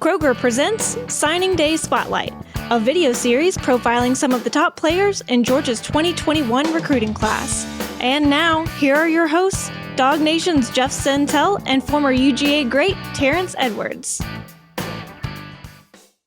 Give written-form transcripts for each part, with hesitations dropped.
Kroger presents Signing Day Spotlight, a video series profiling some of the top players in Georgia's 2021 recruiting class. And now, here are your hosts, DawgNation's Jeff Sentell and former UGA great Terrence Edwards.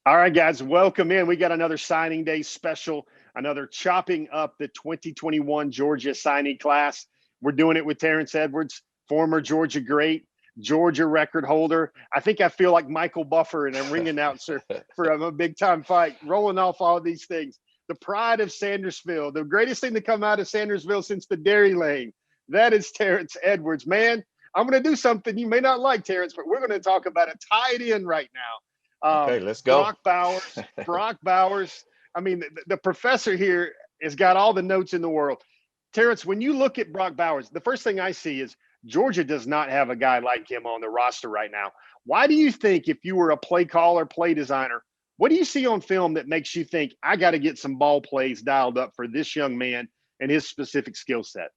All right, guys, welcome in. We got another Signing Day special, another chopping up the 2021 Georgia signee class. We're doing it with Terrence Edwards, former Georgia great, Georgia record holder. I think I feel like Michael Buffer and a ring announcer for a big-time fight, rolling off all of these things. The pride of Sandersville, the greatest thing to come out of Sandersville since the Dairy Lane. That is Terrence Edwards. Man, I'm going to do something you may not like, Terrence, but we're going to talk about a tight end right now. Okay, let's go. Brock Bowers. I mean, the professor here has got all the notes in the world. Terrence, when you look at Brock Bowers, the first thing I see is Georgia does not have a guy like him on the roster right now. Why do you think, if you were a play caller, play designer, what do you see on film that makes you think I got to get some ball plays dialed up for this young man and his specific skill set?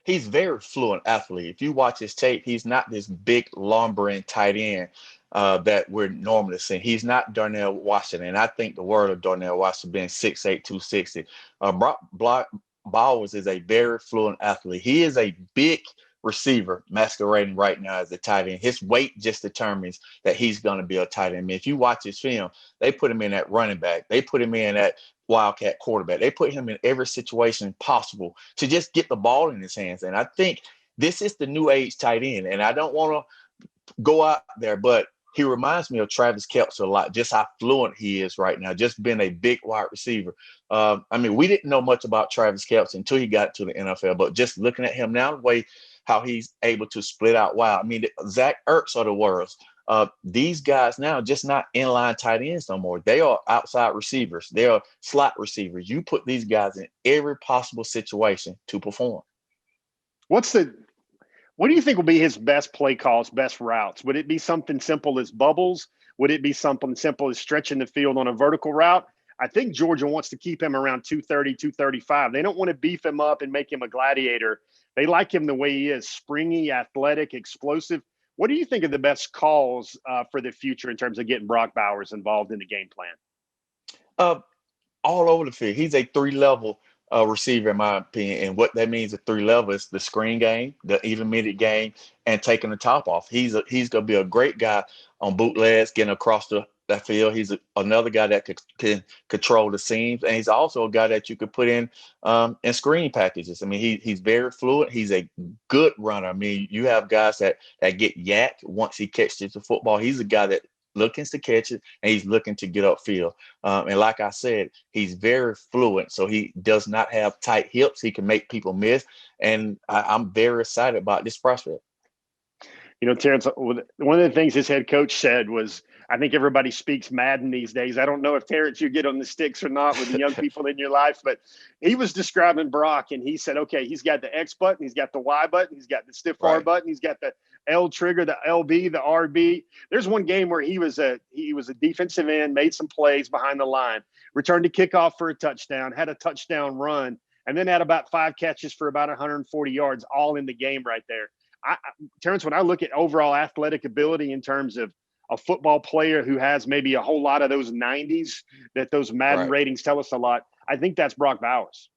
He's very fluent athlete. If you watch his tape, he's not this big, lumbering tight end that we're normally seeing. He's not Darnell Washington. And I think the word of Darnell Washington being 6'8", 260. Brock Bowers is a very fluent athlete. He is a big receiver masquerading right now as a tight end. His weight just determines that he's going to be a tight end. I mean, if you watch his film, they put him in at running back. They put him in at wildcat quarterback. They put him in every situation possible to just get the ball in his hands. And I think this is the new age tight end. And I don't want to go out there, but he reminds me of Travis Kelce a lot, just how fluent he is right now, just being a big wide receiver. I mean, we didn't know much about Travis Kelce until he got to the NFL, but just looking at him now, the way how he's able to split out wide. I mean, the Zach Ertz of the world. These guys now just not inline tight ends no more. They are outside receivers. They are slot receivers. You put these guys in every possible situation to perform. What do you think will be his best play calls, best routes? Would it be something simple as bubbles? Would it be something simple as stretching the field on a vertical route? I think Georgia wants to keep him around 230, 235. They don't want to beef him up and make him a gladiator. They like him the way he is, springy, athletic, explosive. What do you think of the best calls for the future in terms of getting Brock Bowers involved in the game plan? All over the field. He's a three-level receiver, in my opinion. And what that means, a three-level, is the screen game, the intermediate game, and taking the top off. He's going to be a great guy on bootlegs, getting across that field. He's another guy that can control the seams, and he's also a guy that you could put in screen packages. I mean, he's very fluent. He's a good runner. I mean, you have guys that get yacked once he catches the football. He's a guy that looking to catch it, and he's looking to get upfield. And like I said, he's very fluent, so he does not have tight hips. He can make people miss, and I'm very excited about this prospect. You know, Terrence, one of the things his head coach said was, I think everybody speaks Madden these days. I don't know if, Terrence, you get on the sticks or not with the young people in your life, but he was describing Brock, and he said, okay, he's got the X button, he's got the Y button, he's got the stiff R button, he's got the L trigger, the LB, the RB. There's one game where he was a defensive end, made some plays behind the line, returned to kickoff for a touchdown, had a touchdown run, and then had about 5 catches for about 140 yards, all in the game right there. Terrence, when I look at overall athletic ability in terms of a football player who has maybe a whole lot of those 90s that those Madden ratings tell us a lot, I think that's Brock Bowers.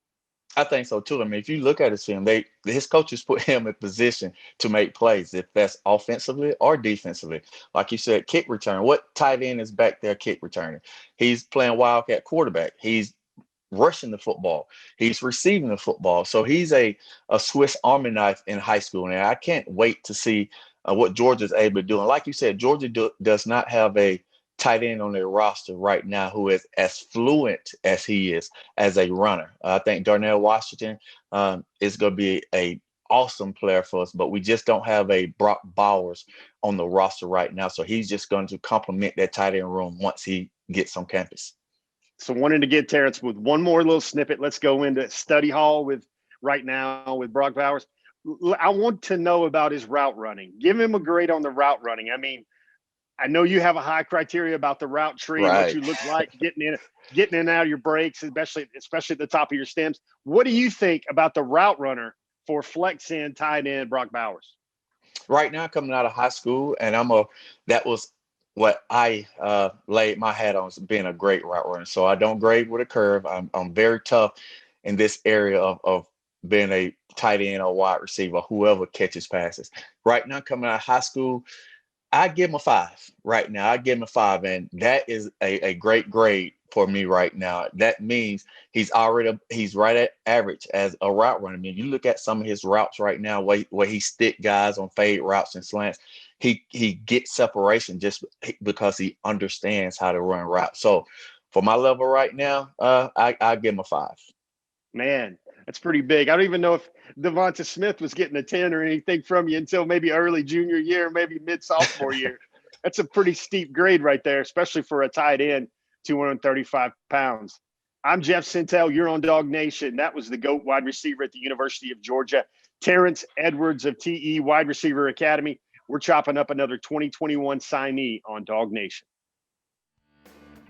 I think so too. I mean, if you look at his film, his coaches put him in position to make plays, if that's offensively or defensively. Like you said, kick return. What tight end is back there kick returning? He's playing wildcat quarterback. He's rushing the football. He's receiving the football. So he's a Swiss Army knife in high school. And I can't wait to see what Georgia's able to do. And like you said, Georgia does not have a tight end on their roster right now who is as fluent as he is as a runner. I think Darnell Washington is going to be a awesome player for us, but we just don't have a Brock Bowers on the roster right now. So he's just going to complement that tight end room once he gets on campus. So wanting to get Terrence with one more little snippet. Let's go into study hall with Brock Bowers. I want to know about his route running. Give him a grade on the route running. I mean, I know you have a high criteria about the route tree, what you look like getting in and out of your breaks, especially at the top of your stems. What do you think about the route runner for flex in tight end Brock Bowers? Right now, coming out of high school, and that was what I laid my hat on is being a great route runner. So I don't grade with a curve. I'm very tough in this area of being a tight end or wide receiver, whoever catches passes. Right now, coming out of high school, I give him a 5 right now. I give him a 5, and that is a great grade for me right now. That means he's right at average as a route runner. I mean, you look at some of his routes right now, where he stick guys on fade routes and slants. He gets separation just because he understands how to run routes. So for my level right now, I give him a 5. Man, that's pretty big. I don't even know if Devonta Smith was getting a 10 or anything from you until maybe early junior year, maybe mid sophomore year. That's a pretty steep grade right there, especially for a tight end, 235 pounds. I'm Jeff Sintel. You're on DawgNation. That was the GOAT wide receiver at the University of Georgia, Terrence Edwards of TE Wide Receiver Academy. We're chopping up another 2021 signee on DawgNation.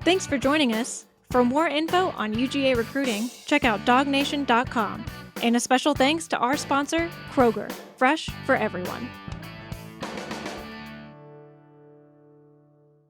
Thanks for joining us. For more info on UGA recruiting, check out DawgNation.com. And a special thanks to our sponsor, Kroger, fresh for everyone.